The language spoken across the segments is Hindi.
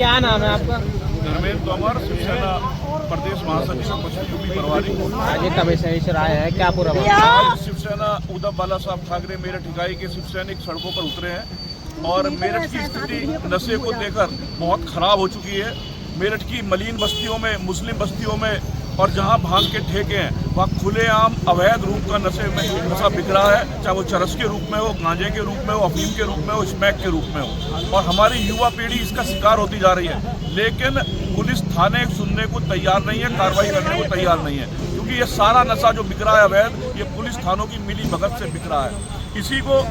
क्या नाम है आपका? धर्मेंद्र तोमर, शिवसेना प्रदेश महासचिव पश्चिम यूपी प्रभारी। आज एक कमिश्नर आया है, क्या पूरा आज शिवसेना उद्धव बाला साहब ठाकरे मेरठ इकाई के शिव सैनिक सड़कों पर उतरे हैं और मेरठ की स्थिति नशे को लेकर बहुत खराब हो चुकी है। मेरठ की मलिन बस्तियों में, मुस्लिम बस्तियों में और जहां भांग के ठेके हैं वहाँ खुलेआम अवैध रूप का नशा बिक रहा है, चाहे वो चरस के रूप में हो, गांजे के रूप में हो, अफीम के रूप में हो, स्मैक के रूप में हो। और हमारी युवा पीढ़ी इसका शिकार होती जा रही है, लेकिन पुलिस थाने सुनने को तैयार नहीं है, कार्रवाई करने को तैयार नहीं है, क्योंकि ये सारा नशा जो बिक रहा है अवैध, ये पुलिस थानों की मिली भगत से बिक रहा है। इसी को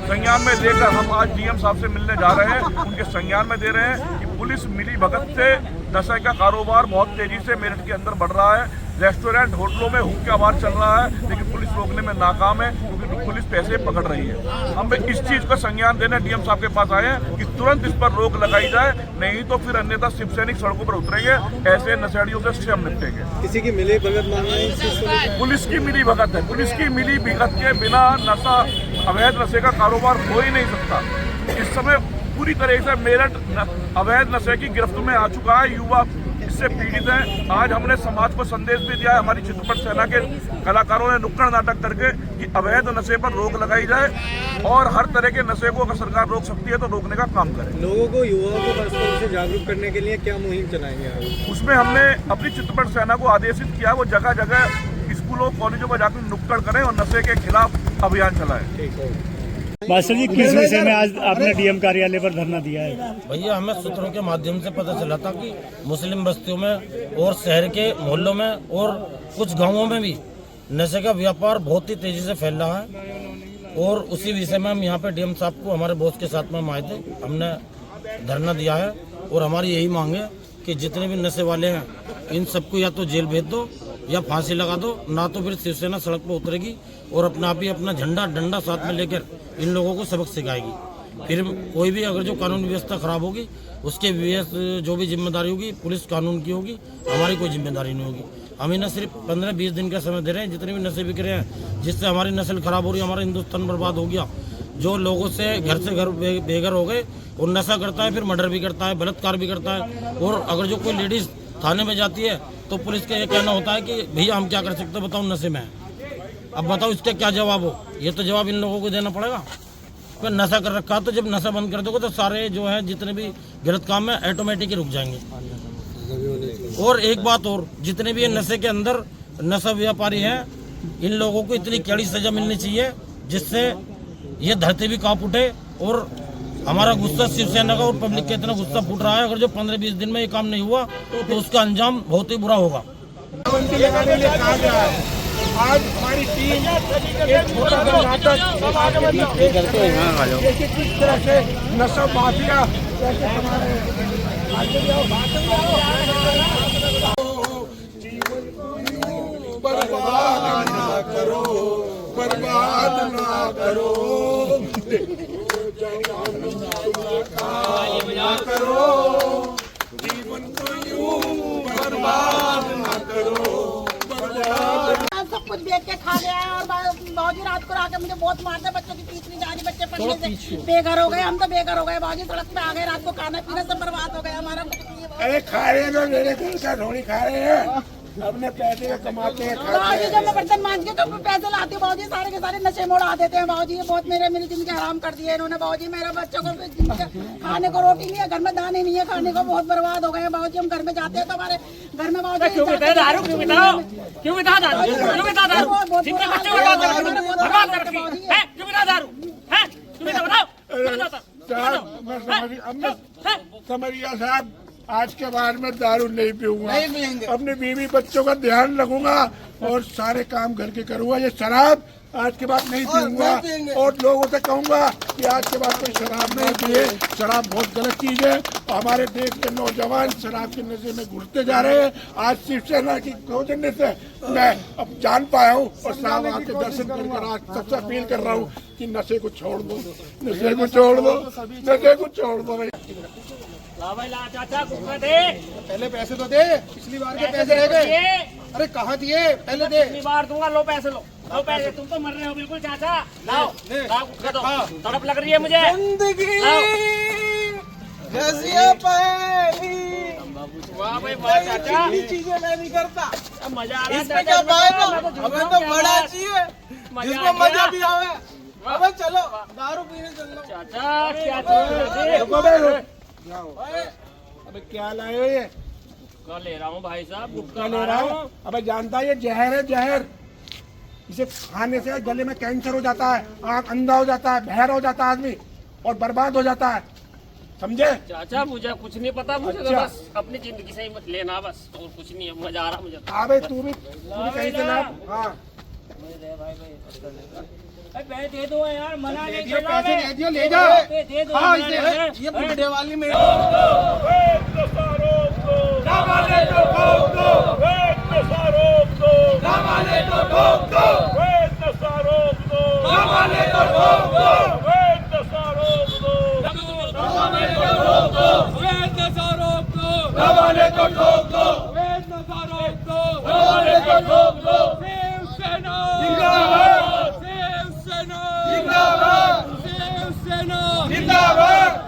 संज्ञान में लेकर हम आज डीएम साहब से मिलने जा रहे हैं, उनके संज्ञान में दे रहे हैं कि पुलिस मिली भगत से नशे का कारोबार बहुत तेजी से मेरठ के अंदर बढ़ रहा है। रेस्टोरेंट, होटलों में हुक्का बार चल रहा है, लेकिन पुलिस रोकने में नाकाम है क्योंकि पुलिस पैसे पकड़ रही है। हम इस चीज का संज्ञान देने डीएम साहब के पास आए हैं कि तुरंत इस पर रोक लगाई जाए, नहीं तो फिर अन्यथा शिव सैनिक सड़कों पर उतरेंगे। ऐसे नशेड़ियों से हम निपटेंगे। किसी की मिली भगत मांग रहे हैं? पुलिस की मिली भगत है। पुलिस की मिली भगत के बिना नशा, अवैध नशे का कारोबार हो ही नहीं सकता। इस समय पूरी तरह से मेरठ अवैध नशे की गिरफ्त में आ चुका है। युवा इससे पीड़ित है। आज हमने समाज को संदेश भी दिया है, हमारी चित्रपट सेना के कलाकारों ने नुक्कड़ नाटक करके कि अवैध नशे पर रोक लगाई जाए और हर तरह के नशे को अगर सरकार रोक सकती है तो रोकने का काम करे। लोगों को, युवाओं को परस्पर से जागरूक करने के लिए क्या मुहिम चलाएंगे आप? उसमें हमने अपनी चित्रपट सेना को आदेशित किया वो जगह जगह स्कूलों, कॉलेजों में जाकर नुक्कड़ करें और नशे के खिलाफ अभियान चलाएं। मास्टर जी, किस विषय में आज आपने डीएम कार्यालय पर धरना दिया है? भैया, हमें सूत्रों के माध्यम से पता चला था कि मुस्लिम बस्तियों में और शहर के मोहल्लों में और कुछ गांवों में भी नशे का व्यापार बहुत ही तेजी से फैल रहा है और उसी विषय में हम यहाँ पे डीएम साहब को, हमारे बॉस के साथ में हम आए थे, हमने धरना दिया है और हमारी यही मांग है कि जितने भी नशे वाले हैं इन सबको या तो जेल भेज दो या फांसी लगा दो, ना तो फिर शिवसेना सड़क पर उतरेगी और अपना आप ही अपना झंडा डंडा साथ में लेकर इन लोगों को सबक सिखाएगी। फिर कोई भी अगर जो कानून व्यवस्था खराब होगी उसके जो भी जिम्मेदारी होगी पुलिस कानून की होगी, हमारी कोई जिम्मेदारी नहीं होगी। हम इन्हें सिर्फ 15-20 दिन का समय दे रहे हैं। जितने भी नशे बिक रहे हैं जिससे हमारी नस्ल खराब हो रही है, हमारा हिंदुस्तान बर्बाद हो गया, जो लोगों से घर बेघर हो गए और नशा करता है, फिर मर्डर भी करता है, बलात्कार भी करता है। और अगर जो कोई लेडीज थाने में जाती है तो पुलिस का ये कहना होता है कि भैया हम क्या कर सकते हैं, बताओ नशे में है। अब बताओ इसका क्या जवाब हो? ये तो जवाब इन लोगों को देना पड़ेगा। फिर नशा कर रखा, तो जब नशा बंद कर दोगे तो सारे जो है जितने भी गलत काम है ऑटोमेटिक ही रुक जाएंगे। और एक बात और, जितने भी ये नशे के अंदर नशा व्यापारी हैं इन लोगों को इतनी कड़ी सजा मिलनी चाहिए जिससे ये धरती भी कांप उठे। और हमारा गुस्सा शिवसेना का और पब्लिक का इतना गुस्सा फूट रहा है, अगर जो 15-20 दिन में ये काम नहीं हुआ तो उसका अंजाम बहुत ही बुरा होगा। आज हमारी टीम एक छोटा सा नाटक किस तरह से नशा माफिया बर्बाद ना करो, बर्बाद ना करो, जीवन को यूं बर्बाद ना करो। सब कुछ बेच के खा गया है और बाबूजी रात को आके मुझे बहुत मारते, बच्चों की फीस नहीं जा रही, बच्चे पढ़ने से बेघर हो गए। हम तो बेघर हो गए बाबूजी, सड़क पे आ गए, रात को खाना पीना सब बर्बाद हो गया हमारा। अरे खा रहे हैं तो मेरे घर का थोड़ी खा रहे हैं, अपने पैसे कमाते हैं। बाबूजी जब मैं बर्तन मांझ के तो पैसे लाती हूँ, बाबूजी सारे के सारे नशे मोड़ आ देते हैं। बाबूजी ये बहुत मेरी जिंदगी हराम कर दी है इन्होंने। बाबूजी मेरे बच्चों को खाने को रोटी नहीं है, घर में दाने नहीं है खाने को, बहुत बर्बाद हो गए हैं। बाबूजी हम घर में जाते हैं तो हमारे घर में बाबूजी क्यों बताओ दारू, क्यों बताओ, क्यों बताओ दारू, क्यों बताओ दारू, जितने बच्चे बर्बाद कर रखे हैं, बर्बाद कर रखे हैं, क्यों बताओ दारू, हैं क्यों बताओ? समरिया साहब, आज के बाद में दारू नहीं पीऊंगा, अपने बीवी बच्चों का ध्यान रखूंगा और सारे काम घर के करूंगा। ये शराब आज के बाद नहीं पीऊंगा और लोगों से कहूंगा कि आज के बाद कोई शराब नहीं पिए। शराब बहुत गलत चीज है। हमारे देश के नौजवान शराब के नशे में घुसते जा रहे हैं। आज शिवसेना की सौजन्य से मैं अब जान पाया हूँ और साहब आपके दर्शन कर आज सबसे अपील कर रहा हूँ कि नशे को छोड़ दो, नशे को छोड़ दो, नशे को छोड़ दो। चाचा दे, पहले पैसे तो दे, पिछली बार के पैसे रह गए। अरे कहाँ दिए? पहले दे। पिछली बार दूंगा, लो पैसे, लो पैसे। तुम तो मर रहे हो बिल्कुल चाचा। लाओ लाओ, तड़प लग रही है मुझे। वाह भाई वाह चाचा, चीजें मैं नहीं करता, मजा आ रहा इसमें क्या फायदा? हमें तो बड़ा चाहिए जिसमें मजा भी आवे। अबे चलो दारू पीने चल लो। चाचा क्या चीज अबे क्या लाए हो ये? गुटखा ले रहा हूँ भाई साहब, गुटखा ले रहा हूँ। अबे जानता है ये जहर है, जहर। इसे खाने से गले में कैंसर हो जाता है, आंख अंधा हो जाता है, बहरा हो जाता है आदमी और बर्बाद हो जाता है, समझे? चाचा मुझे कुछ नहीं पता, मुझे तो अच्छा। बस अपनी जिंदगी से ही मत लेना बस, और कुछ नहीं है, मजा आ रहा मुझे तो। अबे तू भी कहीं से ला। हाँ पैसे दे दो यार, मना नहीं पैसे दे दियो, ले जा। दे दो हाँ, ये बुढ़े वाली में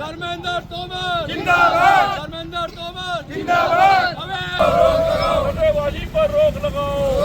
धर्मेंद्र तोमर जिंदाबाद, धर्मेंद्र तोमर जिंदाबाद। सट्टेबाजी पर रोक लगाओ।